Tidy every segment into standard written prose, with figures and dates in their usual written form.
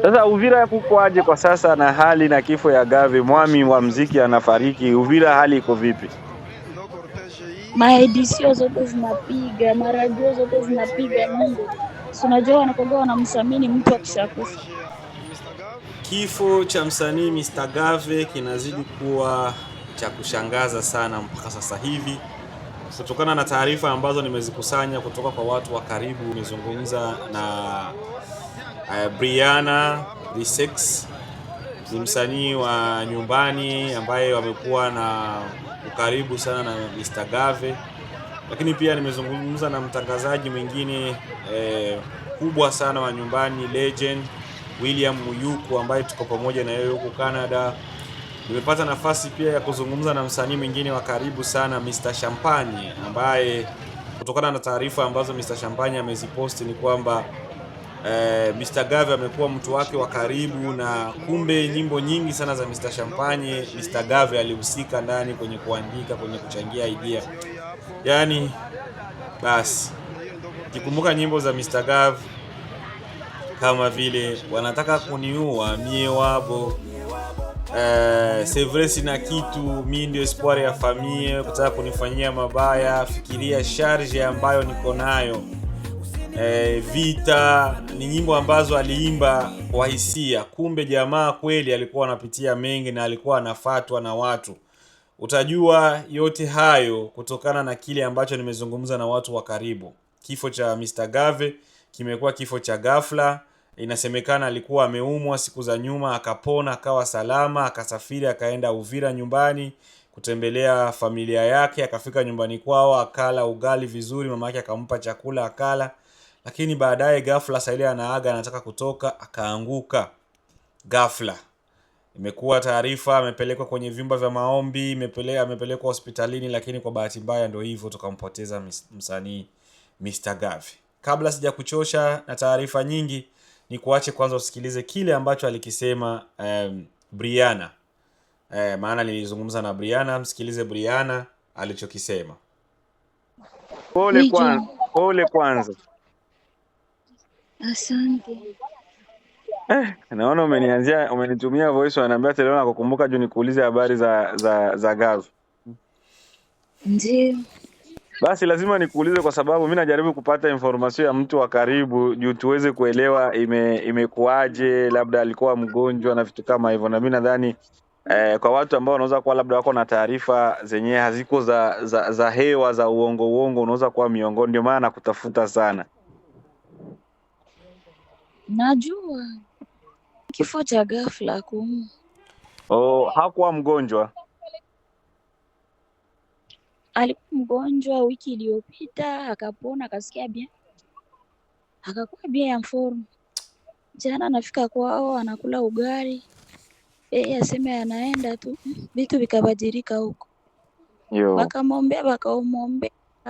Sasa Uvira kukoaje kwa sasa na hali na kifo ya Gave mwami wa mziki anafariki? Uvira hali iko vipi? Maedisio zote zinapiga, maradio zote zinapiga nyimbo. Si unajua wanakuwa wanamsamini mtu akishakufa. Kifo cha msanii Mr. Gave kinazidi kuwa cha kushangaza sana mpaka sasa hivi, kutokana na taarifa ambazo nimezikusanya kutoka kwa watu wa karibu. Nimezungumza na Brianna D6, ni msanii wa nyumbani ambaye wamekuwa na ukaribu sana na Mr. Gave, lakini pia nimezungumza na mtangazaji mwingine kubwa sana wa nyumbani, legend William Muyuku, ambaye tuko pamoja na yeye huko Canada. Nimepata nafasi pia ya kuzungumza na msanii mwingine wa karibu sana, Mr. Champagne, ambaye kutokana na taarifa ambazo Mr. Champagne ameziposti ni kwamba Mr. Gave amekuwa mtu wake wa karibu, na kumbe nyimbo nyingi sana za Mr. Champagne Mr. Gave alihusika ndani kwenye kuandika, kwenye kuchangia idea. Yaani basi kikumbuka nyimbo za Mr. Gave kama vile wanataka kuniua mie wabo, c'est vrai sina kitu, mimi ndio espoir ya familia, kutaka kunifanyia mabaya, fikiria charge ambayo niko nayo, vita, ni nyimbo ambazo aliimba kwa hisia. Kumbe jamaa kweli alikuwa anapitia mengi na alikuwa anafatwa na watu. Utajua yote hayo kutokana na kile ambacho nimezungumza na watu wa karibu. Kifo cha Mr. Gave kimekuwa kifo cha ghafla. Inasemekana alikuwa ameumwa siku za nyuma, akapona, akawa salama, akasafiri, akaenda Uvira nyumbani kutembelea familia yake, akafika nyumbani kwao, akala ugali vizuri, mama yake akampa chakula akala. Lakini baadaye ghafla Saile anaaga, anataka kutoka, akaanguka ghafla. Imekuwa taarifa amepelekwa kwenye vyumba vya maombi, amepelekwa hospitalini, lakini kwa bahati mbaya ndio hivyo, tukampoteza msanii Mr. Gave. Kabla sija kuchosha na taarifa nyingi, ni kuache kwanza usikilize kile ambacho alikisema Brianna. Maana nilizungumza na Brianna, msikilize Brianna alichokisema. Pole kwanza. Asante. Naona umenitumia voice, wananiambia tele na kukumbuka juu nikuulize habari za Gave. Ndio. Basi lazima nikuulize kwa sababu mimi najaribu kupata information ya mtu wa karibu juu tuweze kuelewa imekuaje, labda alikuwa mgonjwa na vitu kama hivyo. Na mimi nadhani kwa watu ambao wanaweza kuwa labda wako na taarifa zenye haziko za hewa za uongo unaweza kuwa miongoni, ndio maana nakutafuta sana. Najua kifo cha ghafla kumu. Hakuwa mgonjwa. Alikuwa mgonjwa wiki iliyopita, akapona, akasikia bien. Akakuwa bien ya form. Jana anafika kwao, anakula ugali. Aseme anaenda tu, vitu vikabadilika huko. Wakamwombea,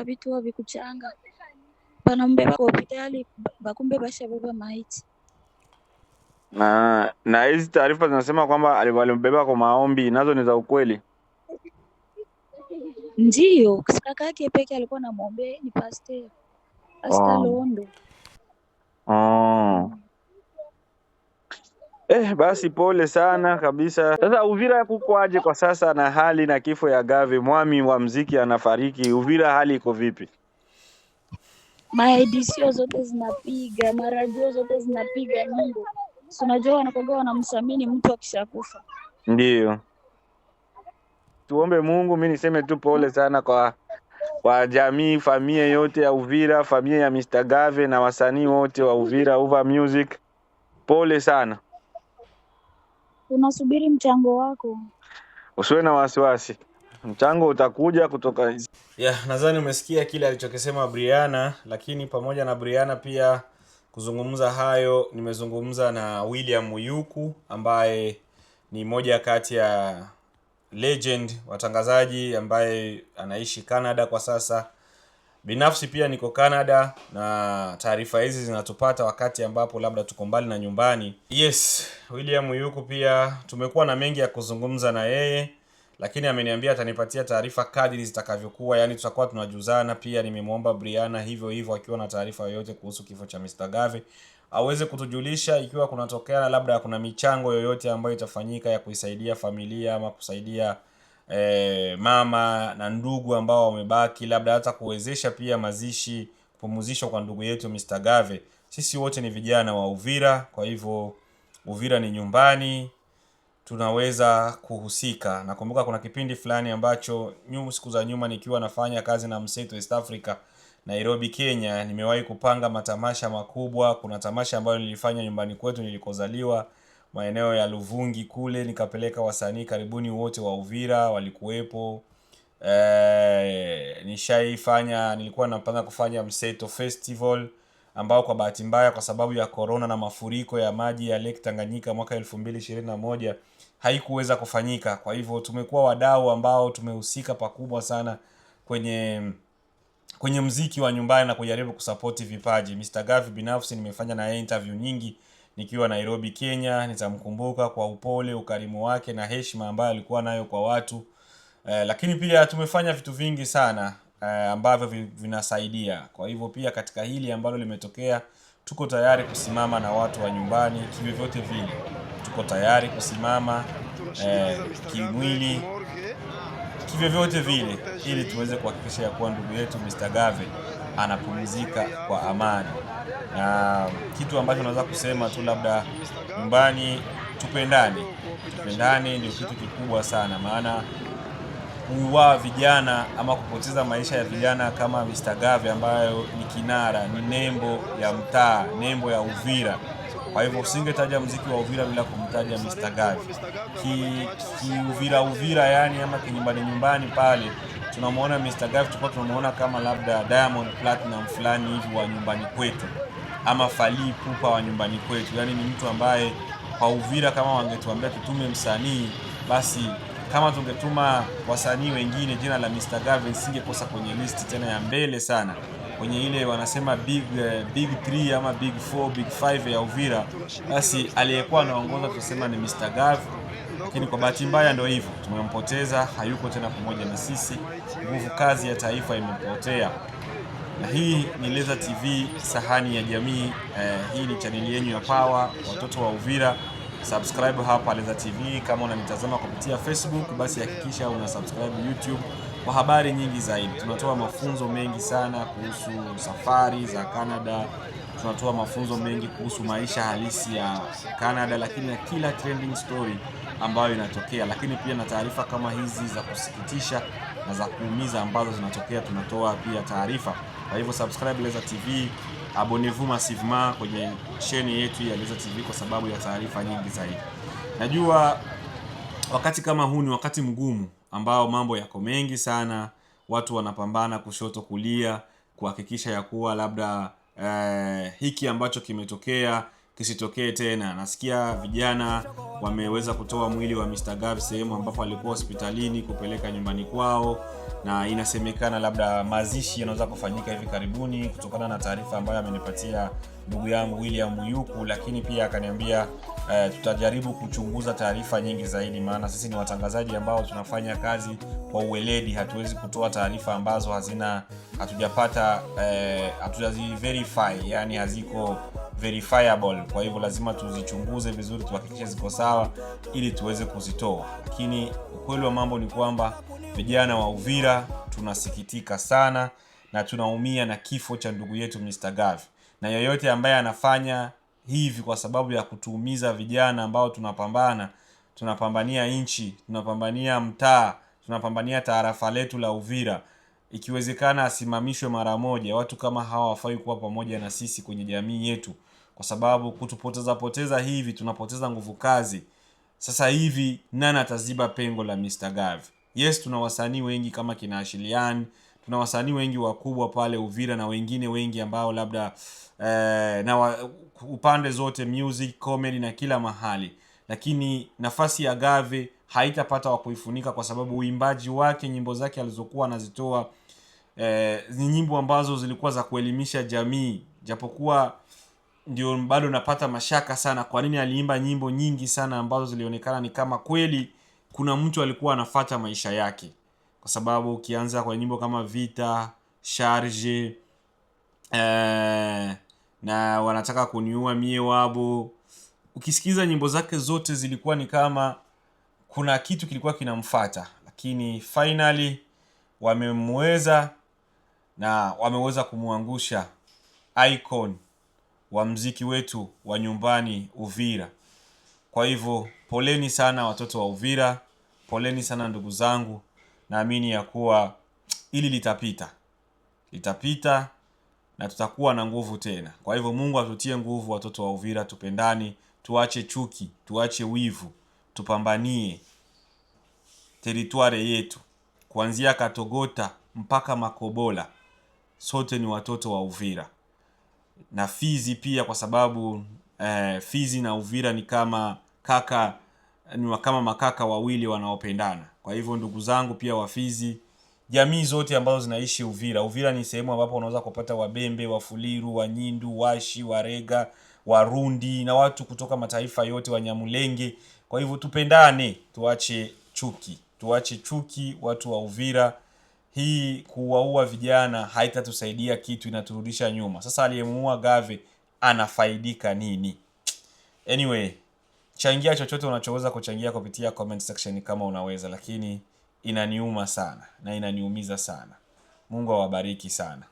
vitu havikuchanga. Panambeba kwa hospitali, bakumbe bashabeba maiti. Na hizi taarifa zinasema kwamba alimbeba kwa maombi, nazo ni za ukweli? Ndio, kaka yake peke alikuwa anamwombea, ni pastor Londo. Basi pole sana kabisa. Sasa Uvira kukoaje kwa sasa na hali na kifo ya Gave mwami wa mziki anafariki? Uvira hali iko vipi? Maedisio zote zinapiga, maradio zote zinapiga nyimbo. Si unajua wanakuwa wanamsamini mtu akishakufa. Ndio. Tuombe Mungu. Mimi niseme tu pole sana kwa jamii, familia yote ya Uvira, familia ya Mr. Gave na wasanii wote wa Uvira, Uva Music. Pole sana. Tunasubiri mchango wako. Usiwe na wasiwasi. Mchango utakuja kutoka. Nadhani umesikia kile alichokisema Brianna, lakini pamoja na Brianna pia kuzungumza hayo, nimezungumza na William Muyuku ambaye ni moja kati ya legend watangazaji ambaye anaishi Canada kwa sasa. Binafsi pia niko Canada na taarifa hizi zinatupata wakati ambapo labda tuko mbali na nyumbani. Yes, William Muyuku pia tumekuwa na mengi ya kuzungumza na yeye, lakini ameniambia atanipatia taarifa kadri zitakavyokuwa, yani tutakuwa tunajuzana. Pia nimemwomba Brianna hivyo akiwa na taarifa yoyote kuhusu kifo cha Mr. Gave aweze kutujulisha ikiwa kunatokea labda kuna michango yoyote ambayo itafanyika ya kuisaidia familia ama kusaidia mama na ndugu ambao wamebaki, labda hata kuwezesha pia mazishi, kupumzishwa kwa ndugu yetu Mr. Gave. Sisi wote ni vijana wa Uvira, kwa hivyo Uvira ni nyumbani, tunaweza kuhusika. Nakumbuka kuna kipindi fulani ambacho siku za nyuma nikiwa nafanya kazi na Mseto East Africa Nairobi, Kenya, nimewahi kupanga matamasha makubwa. Kuna tamasha ambayo nilifanya nyumbani kwetu nilikozaliwa, maeneo ya Luvungi kule, nikapeleka wasanii karibuni wote wa Uvira walikuwepo. Nilikuwa napanga kufanya Mseto Festival ambao kwa bahati mbaya kwa sababu ya corona na mafuriko ya maji ya Lake Tanganyika mwaka 2021 haikuweza kufanyika. Kwa hivyo tumekuwa wadau ambao tumehusika pakubwa sana kwenye mziki wa nyumbani na kujaribu kusupport vipaji. Mr. Gave binafsi nimefanya na yeye interview nyingi nikiwa Nairobi, Kenya. Nitamkumbuka kwa upole, ukarimu wake na heshima ambayo alikuwa nayo kwa watu. Lakini pia tumefanya vitu vingi sana ambavyo vinasaidia. Kwa hivyo pia katika hili ambalo limetokea, tuko tayari kusimama na watu wa nyumbani kivyovyote vile. Tuko tayari kusimama kimwili kivyovyote vile ili tuweze kuhakikisha ya kuwa ndugu yetu Mr. Gave anapumzika kwa amani. Na kitu ambacho naweza kusema tu labda nyumbani tupendane. Tupendane ndio kitu kikubwa sana, maana kuua vijana ama kupoteza maisha ya vijana kama Mr. Gave ambayo ni kinara, ni nembo ya mtaa, nembo ya Uvira. Kwa hivyo usingetaja muziki wa Uvira bila kumtaja Mr. Gave. Uvira yani ama nyumbani pale tunamuona Mr. Gave, tulikuwa tunamuona kama labda Diamond Platinum fulani hivi wa nyumbani kwetu, ama Fally Ipupa wa nyumbani kwetu. Yani ni mtu ambaye kwa Uvira kama wangetuambia tutume msanii, basi kama tungetuma wasanii wengine jina la Mr. Gave singekosa kwenye listi tena ya mbele sana, kwenye ile wanasema big 3 ama big 4 big 5 ya Uvira. Basi aliyekuwa anaongoza tusema ni Mr. Gave. Lakini kwa bahati mbaya ndio hivyo, tumempoteza, hayuko tena pamoja na sisi. Nguvu kazi ya taifa imepotea. Na hii ni Leza TV, sahani ya jamii. Hii ni channel yenu ya Power, watoto wa Uvira. Subscribe hapa Leza TV. Kama unanitazama kupitia Facebook, basi hakikisha una subscribe YouTube kwa habari nyingi zaidi. Tunatoa mafunzo mengi sana kuhusu safari za Canada. Tunatoa mafunzo mengi kuhusu maisha halisi ya Canada, lakini na kila trending story ambayo inatokea, lakini pia na taarifa kama hizi za kusikitisha na za kuumiza ambazo zinatokea, tunatoa pia taarifa. Kwa hivyo subscribe Leza TV, abonnez-vous massivement kwenye channel yetu ya Leza TV kwa sababu ya taarifa nyingi zaidi. Najua wakati kama huu ni wakati mgumu ambao mambo yako mengi sana, watu wanapambana kushoto kulia kuhakikisha ya kuwa labda hiki ambacho kimetokea kisitokee tena. Nasikia vijana wameweza kutoa mwili wa Mr. Gave sehemu ambapo alikuwa hospitalini kupeleka nyumbani kwao, na inasemekana labda mazishi yanaweza kufanyika hivi karibuni kutokana na taarifa ambayo amenipatia ndugu yangu William Muyuku. Lakini pia akaniambia tutajaribu kuchunguza taarifa nyingi zaidi, maana sisi ni watangazaji ambao tunafanya kazi kwa uweledi. Hatuwezi kutoa taarifa ambazo hatujapata hatujazi verify, yani haziko verifiable. Kwa hivyo lazima tuzichunguze vizuri, tuhakikishe ziko sawa ili tuweze kuzitoa. Lakini ukweli wa mambo ni kwamba vijana wa Uvira tunasikitika sana na tunaumia na kifo cha ndugu yetu Mr. Gave. Na yoyote ambaye anafanya hivi kwa sababu ya kutuumiza vijana ambao tunapambania nchi, tunapambania mtaa, tunapambania tarafa letu la Uvira, ikiwezekana asimamishwe mara moja. Watu kama hawa hawafai kuwa pamoja na sisi kwenye jamii yetu, kwa sababu kutupoteza hivi tunapoteza nguvu kazi. Sasa hivi nani ataziba pengo la Mr. Gave? Yes, tuna wasanii wengi kama kina Ashilian, tuna wasanii wengi wakubwa pale Uvira na wengine wengi ambao labda upande zote, music, comedy na kila mahali. Lakini nafasi ya Gave haitapata wa kuifunika, kwa sababu uimbaji wake, nyimbo zake alizokuwa anazitoa ni nyimbo ambazo zilikuwa za kuelimisha jamii. Japokuwa ndio bado napata mashaka sana kwa nini aliimba nyimbo nyingi sana ambazo zilionekana ni kama kweli kuna mtu alikuwa anafuata maisha yake. Kwa sababu ukianza kwa nyimbo kama Vita, Charge, na wanataka kuniua mie wabo. Ukisikiza nyimbo zake zote zilikuwa ni kama kuna kitu kilikuwa kinamfuata, lakini finally wamemweza na wameweza kumuangusha icon wa mziki wetu wa nyumbani Uvira. Kwa hivyo poleni sana watoto wa Uvira, poleni sana ndugu zangu. Naamini ya kuwa ili litapita na tutakuwa na nguvu tena. Kwa hivyo Mungu atutie nguvu watoto wa Uvira, tupendani, tuache chuki, tuache wivu, tupambanie teritware yetu kuanzia Katogota mpaka Makobola. Sote ni watoto wa Uvira. Na Fizi pia, kwa sababu Fizi na Uvira ni kama makaka wawili wanaopendana. Kwa hivyo ndugu zangu pia wa Fizi, jamii zote ambazo zinaishi Uvira. Uvira ni sehemu ambapo unaweza kupata Wabembe, Wafuliru, Wanyindu, Washi, Warega, Warundi na watu kutoka mataifa yote, Wanyamulenge. Kwa hivyo tupendane, tuache chuki watu wa Uvira. Hii kuwaua vijana haitatusaidia kitu, inaturudisha nyuma. Sasa aliyemuua Gave anafaidika nini? Anyway, changia chochote unachoweza kuchangia kupitia comment section kama unaweza, lakini inaniuma sana na inaniumiza sana. Mungu awabariki sana.